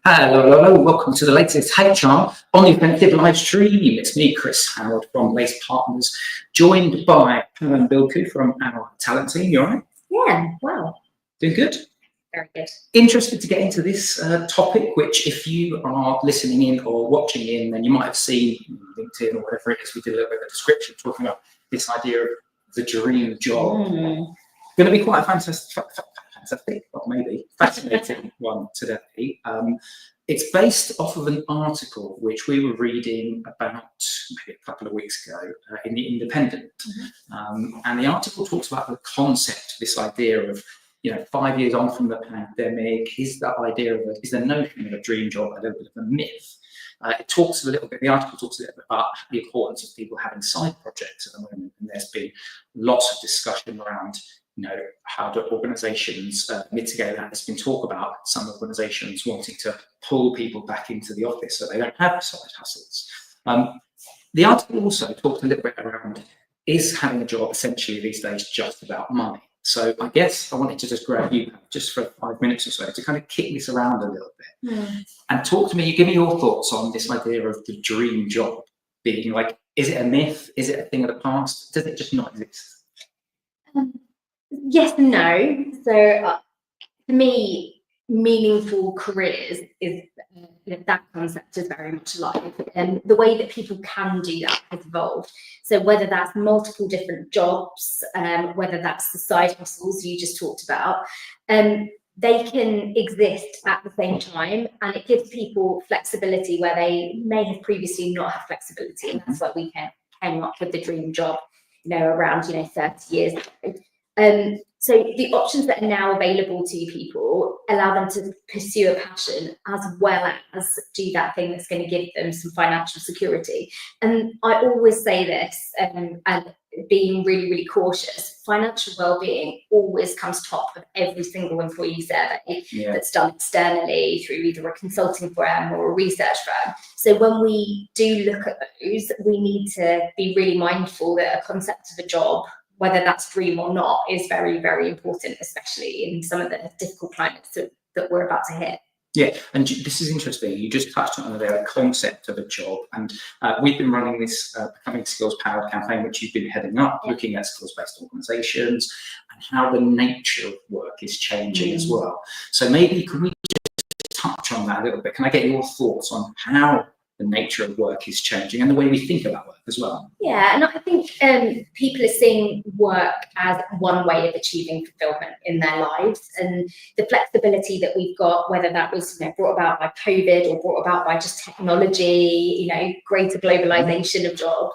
Welcome to the latest HR on the Offensive live stream. It's me, Chris Howard from Lace Partners, joined by Pavan and Bilkhoo from our talent team. You all right? Yeah, wow. Doing good? Very good. Interested to get into this topic, which if you are listening in or watching in, then you might have seen LinkedIn or whatever it is, we did a little bit of a description talking about this idea of the dream job. Going to be quite a fantastic, or maybe fascinating one today. It's based off of an article which we were reading about maybe a couple of weeks ago in The Independent. And the article talks about the concept, this idea of, 5 years on from the pandemic, is the notion of a dream job a little bit of a myth? It talks a little bit, the article talks a little bit about the importance of people having side projects at the moment. And there's been lots of discussion around how do organizations mitigate that? There's been talk about some organizations wanting to pull people back into the office so they don't have side hustles. The article also talked a little bit around, is having a job essentially these days just about money? So I guess I wanted to just grab you just for 5 minutes or so to kind of kick this around a little bit and talk to me, give me your thoughts on this idea of the dream job being like, is it a myth? Is it a thing of the past? Does it just not exist? Yes and no. So for me, meaningful careers is that concept is very much alive, and the way that people can do that has evolved. So whether that's multiple different jobs, whether that's the side hustles you just talked about, they can exist at the same time, and it gives people flexibility where they may have previously not had flexibility, and that's why we came up with the dream job, around 30 years ago. So the options that are now available to people allow them to pursue a passion as well as do that thing that's going to give them some financial security. And I always say this, and being really, really cautious, financial well-being always comes top of every single employee survey that's done externally through either a consulting firm or a research firm. So when we do look at those, we need to be really mindful that a concept of a job, whether that's dream or not, is very, very important, especially in some of the difficult climates that we're about to hit. Yeah, and this is interesting. You just touched on the concept of a job, and we've been running this Becoming Skills Powered campaign, which you've been heading up, looking at skills-based organisations and how the nature of work is changing as well. So maybe can we just touch on that a little bit? Can I get your thoughts on how the nature of work is changing and the way we think about work as well? Yeah, and I think people are seeing work as one way of achieving fulfillment in their lives, and the flexibility that we've got, whether that was brought about by COVID or brought about by just technology, greater globalization of jobs,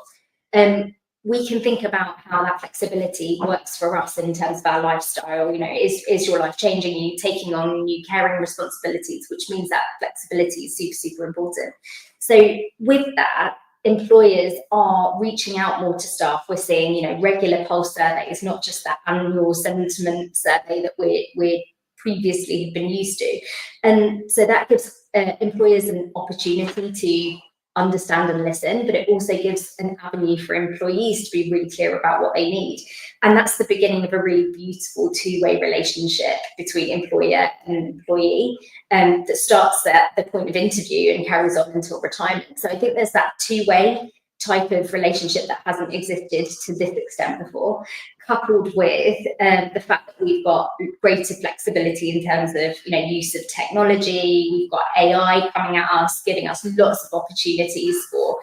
we can think about how that flexibility works for us in terms of our lifestyle. Is your life changing? Are you taking on new caring responsibilities, which means that flexibility is super, super important. So with that, employers are reaching out more to staff. We're seeing, regular pulse surveys, not just that annual sentiment survey that we previously have been used to. And so that gives employers an opportunity to understand and listen, but it also gives an avenue for employees to be really clear about what they need. And that's the beginning of a really beautiful two-way relationship between employer and employee, that starts at the point of interview and carries on until retirement. So I think there's that two-way type of relationship that hasn't existed to this extent before, coupled with the fact that we've got greater flexibility in terms of use of technology. We've got AI coming at us, giving us lots of opportunities for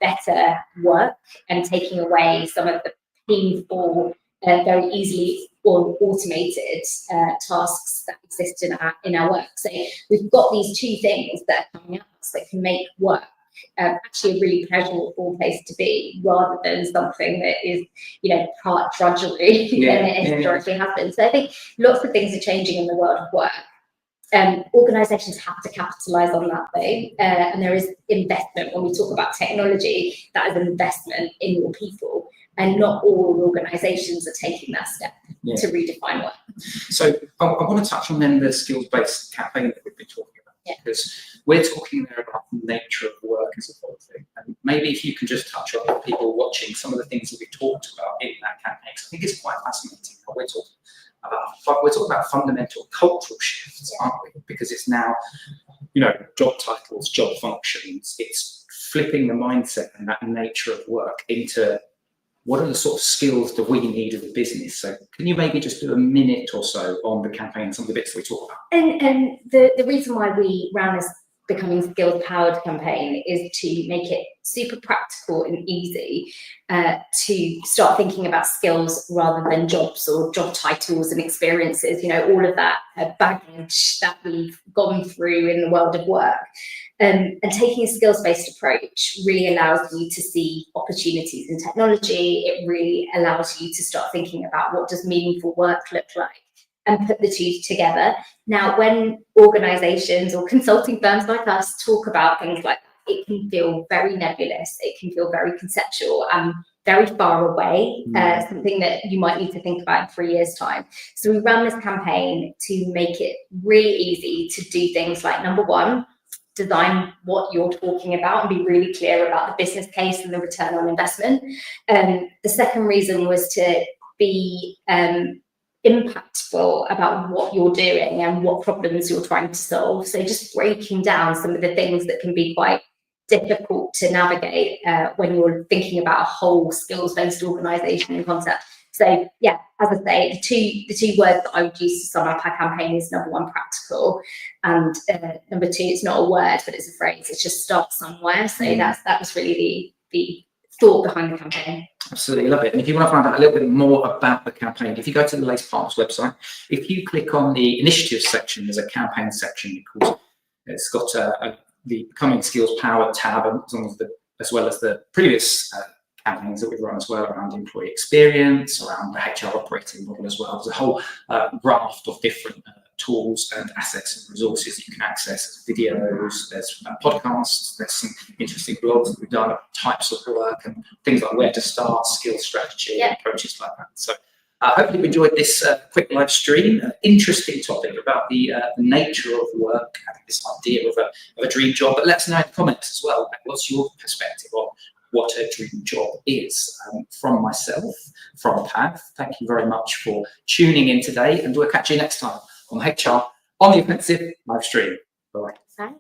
better work and taking away some of the painful, very easily or automated tasks that exist in our work. So we've got these two things that are coming at us that can make work actually a really pleasurable place to be, rather than something that is, part drudgery than it historically has been. So I think lots of things are changing in the world of work. Organisations have to capitalise on that thing, and there is investment. When we talk about technology, that is an investment in your people, and not all organisations are taking that step to redefine work. So I want to touch on then the skills-based campaign that we've been talking about, because we're talking there about the nature of work as a whole thing. And maybe if you can just touch on people watching some of the things that we've talked about in that campaign, because I think it's quite fascinating how we're talking about fundamental cultural shifts, aren't we? Because it's now job titles, job functions. It's flipping the mindset and that nature of work into what are the sort of skills that we need as a business. So can you maybe just do a minute or so on the campaign and some of the bits that we talk about? And the reason why we ran this Becoming Skills Powered campaign is to make it super practical and easy to start thinking about skills rather than jobs or job titles and experiences, all of that baggage that we've gone through in the world of work. And taking a skills-based approach really allows you to see opportunities in technology. It really allows you to start thinking about what does meaningful work look like and put the two together. Now, when organizations or consulting firms like us talk about things like that, it can feel very nebulous, it can feel very conceptual and very far away, something that you might need to think about in 3 years' time. So we ran this campaign to make it really easy to do things like, number one, design what you're talking about and be really clear about the business case and the return on investment. The second reason was to be impactful about what you're doing and what problems you're trying to solve. So just breaking down some of the things that can be quite difficult to navigate when you're thinking about a whole skills-based organisation and concept. So yeah, as I say, the two words that I would use to sum up our campaign is number one, practical, and number two, it's not a word, but it's a phrase. It's just start somewhere. So that was really the thought behind the campaign. Absolutely love it. And if you want to find out a little bit more about the campaign, if you go to the Lace Partners website, if you click on the initiatives section, there's a campaign section called, it's got the Becoming Skills Powered tab, as well as the previous campaigns that we've run as well around employee experience, around the HR operating model as well. There's a whole raft of different tools and assets and resources that you can access. There's videos, there's podcasts, there's some interesting blogs that we've done about types of work and things like where to start, skill strategy, approaches like that. So hopefully you enjoyed this quick live stream. Interesting topic about the nature of work and this idea of a dream job. But let us know in the comments as well. What's your perspective on what a dream job is? From myself, from Pav, thank you very much for tuning in today, and we'll catch you next time on HR on the Offensive live stream. Bye. Bye.